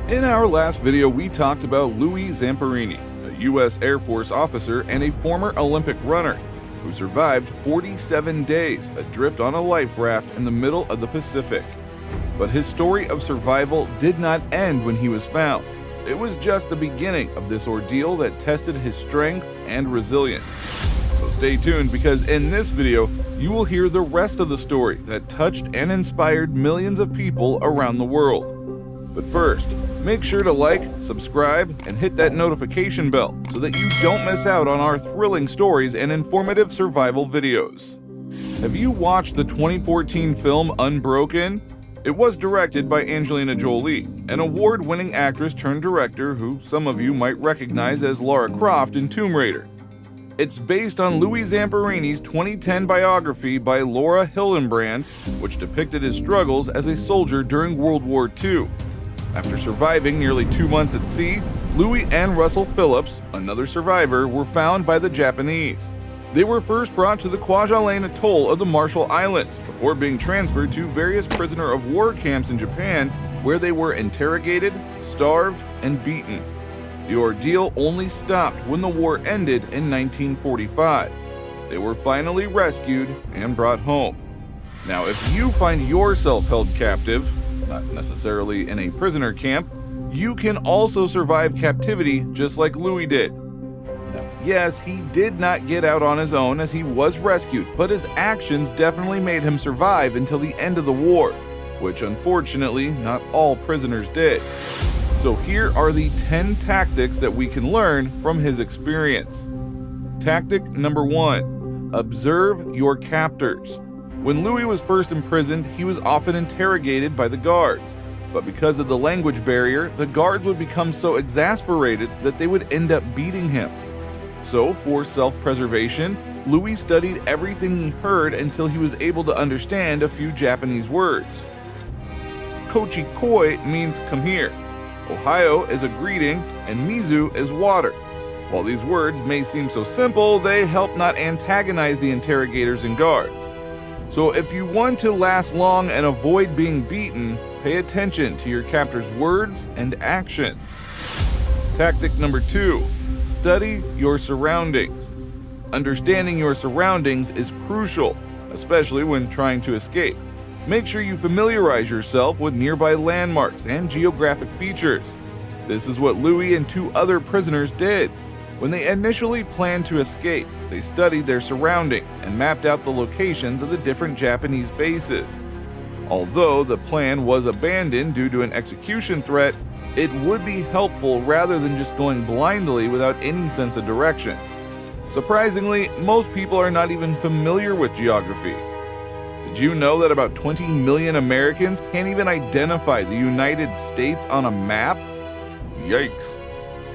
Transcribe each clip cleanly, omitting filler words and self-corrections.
In our last video, we talked about Louis Zamperini, a U.S. Air Force officer and a former Olympic runner who survived 47 days adrift on a life raft in the middle of the Pacific. But his story of survival did not end when he was found. It was just the beginning of this ordeal that tested his strength and resilience. So stay tuned, because in this video, you will hear the rest of the story that touched and inspired millions of people around the world. But first, make sure to like, subscribe, and hit that notification bell so that you don't miss out on our thrilling stories and informative survival videos. Have you watched the 2014 film Unbroken? It was directed by Angelina Jolie, an award-winning actress turned director who some of you might recognize as Lara Croft in Tomb Raider. It's based on Louis Zamperini's 2010 biography by Laura Hillenbrand, which depicted his struggles as a soldier during World War II. After surviving nearly 2 months at sea, Louis and Russell Phillips, another survivor, were found by the Japanese. They were first brought to the Kwajalein Atoll of the Marshall Islands before being transferred to various prisoner of war camps in Japan, where they were interrogated, starved, and beaten. The ordeal only stopped when the war ended in 1945. They were finally rescued and brought home. Now, if you find yourself held captive, not necessarily in a prisoner camp, you can also survive captivity just like Louis did. Now, yes, he did not get out on his own as he was rescued, but his actions definitely made him survive until the end of the war, which unfortunately not all prisoners did. So here are the 10 tactics that we can learn from his experience. Tactic number 1, observe your captors. When Louis was first imprisoned, he was often interrogated by the guards, but because of the language barrier, the guards would become so exasperated that they would end up beating him. So, for self-preservation, Louis studied everything he heard until he was able to understand a few Japanese words. Kochikoi means come here, Ohio is a greeting, and mizu is water. While these words may seem so simple, they help not antagonize the interrogators and guards. So if you want to last long and avoid being beaten, pay attention to your captor's words and actions. Tactic number 2, study your surroundings. Understanding your surroundings is crucial, especially when trying to escape. Make sure you familiarize yourself with nearby landmarks and geographic features. This is what Louis and 2 other prisoners did. When they initially planned to escape, they studied their surroundings and mapped out the locations of the different Japanese bases. Although the plan was abandoned due to an execution threat, it would be helpful rather than just going blindly without any sense of direction. Surprisingly, most people are not even familiar with geography. Did you know that about 20 million Americans can't even identify the United States on a map? Yikes.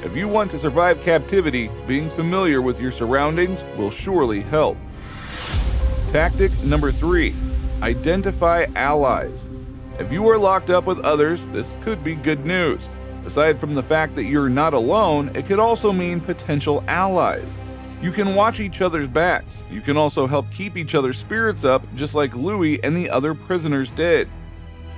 If you want to survive captivity, being familiar with your surroundings will surely help. Tactic number 3, identify allies. If you are locked up with others, this could be good news. Aside from the fact that you're not alone, it could also mean potential allies. You can watch each other's backs. You can also help keep each other's spirits up, just like Louis and the other prisoners did.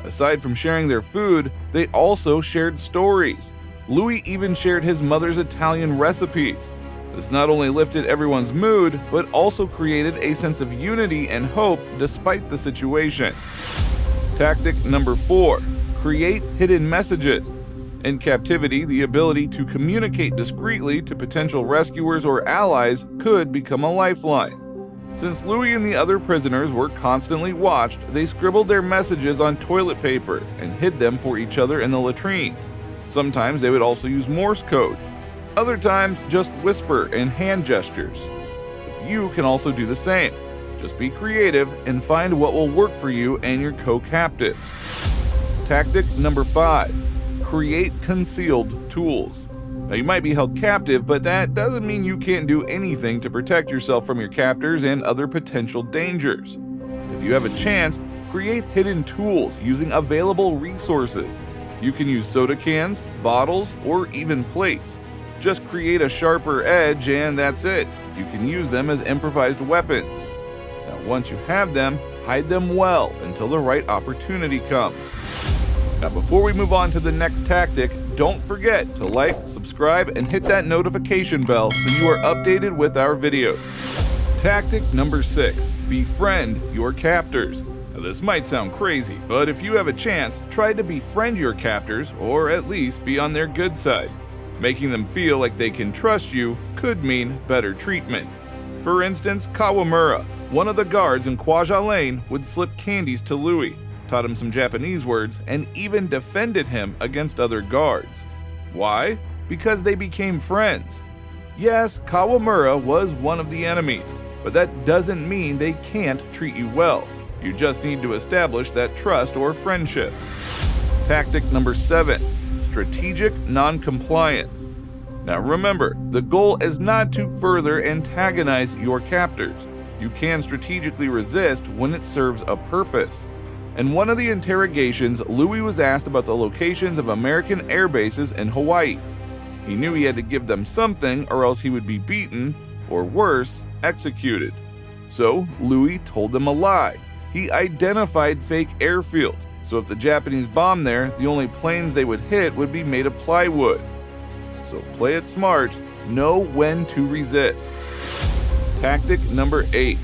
Aside from sharing their food, they also shared stories. Louis even shared his mother's Italian recipes. This not only lifted everyone's mood, but also created a sense of unity and hope despite the situation. Tactic number 4, create hidden messages. In captivity, the ability to communicate discreetly to potential rescuers or allies could become a lifeline. Since Louis and the other prisoners were constantly watched, they scribbled their messages on toilet paper and hid them for each other in the latrine. Sometimes they would also use Morse code. Other times, just whisper and hand gestures. You can also do the same. Just be creative and find what will work for you and your co-captives. Tactic number 5, create concealed tools. Now, you might be held captive, but that doesn't mean you can't do anything to protect yourself from your captors and other potential dangers. If you have a chance, create hidden tools using available resources. You can use soda cans, bottles, or even plates. Just create a sharper edge and that's it. You can use them as improvised weapons. Now, once you have them, hide them well until the right opportunity comes. Now, before we move on to the next tactic, don't forget to like, subscribe, and hit that notification bell so you are updated with our videos. Tactic number 6, befriend your captors. Now, this might sound crazy, but if you have a chance, try to befriend your captors, or at least be on their good side. Making them feel like they can trust you could mean better treatment. For instance, Kawamura, one of the guards in Kwaja Lane, would slip candies to Louis, taught him some Japanese words, and even defended him against other guards. Why? Because they became friends. Yes, Kawamura was one of the enemies, but that doesn't mean they can't treat you well. You just need to establish that trust or friendship. Tactic number 7, strategic non-compliance. Now remember, the goal is not to further antagonize your captors. You can strategically resist when it serves a purpose. In one of the interrogations, Louis was asked about the locations of American air bases in Hawaii. He knew he had to give them something or else he would be beaten, or worse, executed. So Louis told them a lie. He identified fake airfields, so if the Japanese bombed there, the only planes they would hit would be made of plywood. So play it smart, know when to resist. Tactic number 8,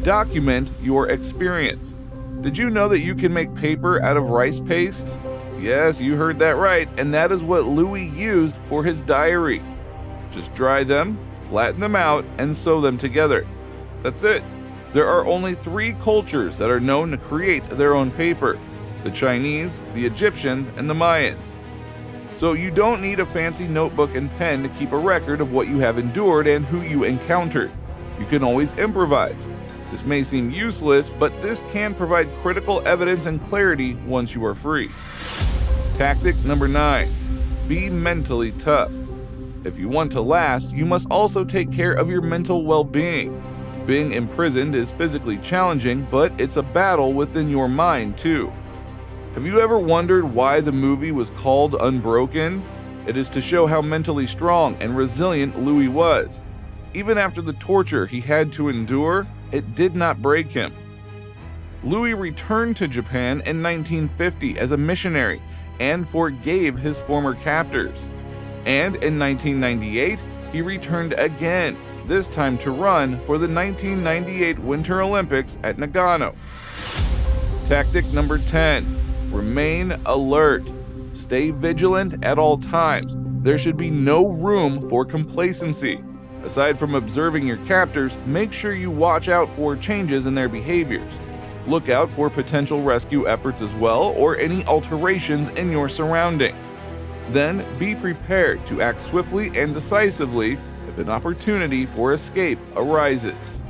document your experience. Did you know that you can make paper out of rice paste? Yes, you heard that right, and that is what Louis used for his diary. Just dry them, flatten them out, and sew them together. That's it. There are only 3 cultures that are known to create their own paper: the Chinese, the Egyptians, and the Mayans. So you don't need a fancy notebook and pen to keep a record of what you have endured and who you encountered. You can always improvise. This may seem useless, but this can provide critical evidence and clarity once you are free. Tactic number 9, be mentally tough. If you want to last, you must also take care of your mental well-being. Being imprisoned is physically challenging, but it's a battle within your mind too. Have you ever wondered why the movie was called Unbroken? It is to show how mentally strong and resilient Louis was. Even after the torture he had to endure, it did not break him. Louis returned to Japan in 1950 as a missionary and forgave his former captors. And in 1998, he returned again, this time to run for the 1998 Winter Olympics at Nagano. Tactic number 10, remain alert. Stay vigilant at all times. There should be no room for complacency. Aside from observing your captors, make sure you watch out for changes in their behaviors. Look out for potential rescue efforts as well, or any alterations in your surroundings. Then be prepared to act swiftly and decisively if an opportunity for escape arises.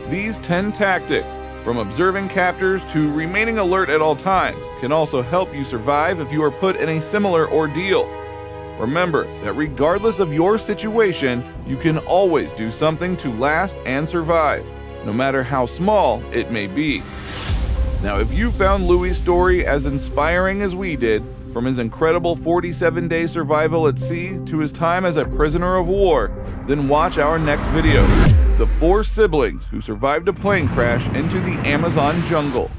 These 10 tactics, from observing captors to remaining alert at all times, can also help you survive if you are put in a similar ordeal. Remember that regardless of your situation, you can always do something to last and survive, no matter how small it may be. Now, if you found Louis' story as inspiring as we did, from his incredible 47-day survival at sea to his time as a prisoner of war, then watch our next video, the 4 siblings who survived a plane crash into the Amazon jungle.